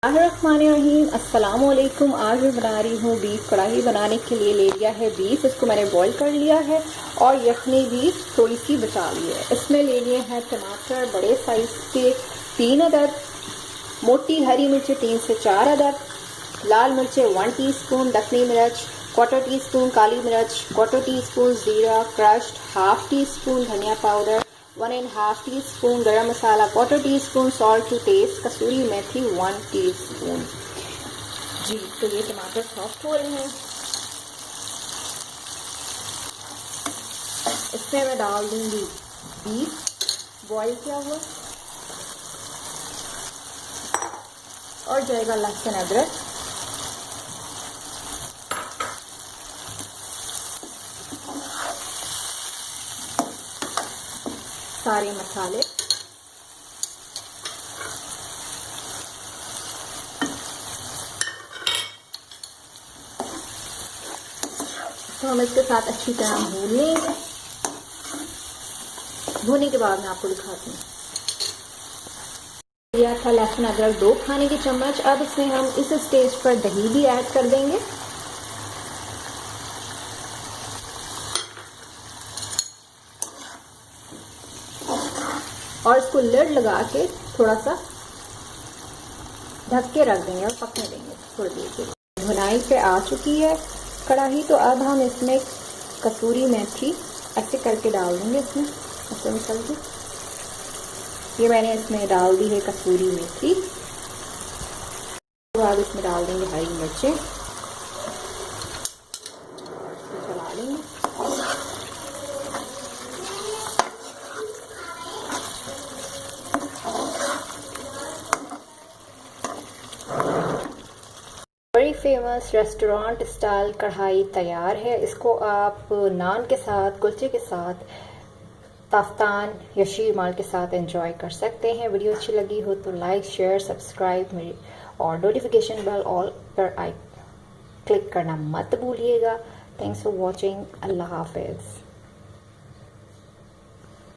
अस्सलामुअलैकुम। अस्सलामुअलैकुम। आज मैं बना रही हूँ बीफ कढ़ाई। बनाने के लिए ले लिया है बीफ, इसको मैंने बॉईल कर लिया है और यखनी भी थोड़ी सी बचा ली है। इसमें ले लिए हैं टमाटर बड़े साइज के 3 अदद, मोटी हरी मिर्चें 3 से 4 अदद, लाल मिर्चें 1 टीस्पून, दखनी मिर्च 1/4 टीस्पून, काली मिर्च 1/4 टीस्पून, जीरा क्रश्ड 1/2 टीस्पून, धनिया powder 1.5 teaspoon, garam masala 1/4 teaspoon, salt to taste, कसूरी मेथी 1 टीस्पून। जी तो ये टमाटर सॉफ्ट हो रहे हैं, इसमें मैं डाल दूंगी बीफ बॉईल किया हुआ और जाएगा लहसुन अदरक, सारे मसाले, तो हम इसके साथ अच्छी तरह भून लेंगे। भूनने के बाद मैं आपको दिखाती हूँ। लिया था लहसुन अदरक 2 खाने के चम्मच। अब इसमें हम इस स्टेज पर दही भी ऐड कर देंगे। और इसको लिड लगा के थोड़ा सा ढक के रख देंगे और पकने देंगे थोड़ी देर के लिए। भुनाई पे आ चुकी है कढ़ाई, तो अब हम इसमें कसूरी मेथी ऐसे करके डाल देंगे। इसमें ऐसे निकल के ये मैंने इसमें डाल दी है कसूरी मेथी। उसके बाद इसमें डाल देंगे हरी मिर्चें, चला लेंगे। बड़ी फेमस रेस्टोरेंट स्टाइल कढ़ाई तैयार है। इसको आप नान के साथ, कुलचे के साथ, ताफ्तान या शीरमाल के साथ एंजॉय कर सकते हैं। वीडियो अच्छी लगी हो तो लाइक, शेयर, सब्सक्राइब और नोटिफिकेशन बेल ऑल पर क्लिक करना मत भूलिएगा। Thanks for watching. अल्लाह हाफिज़।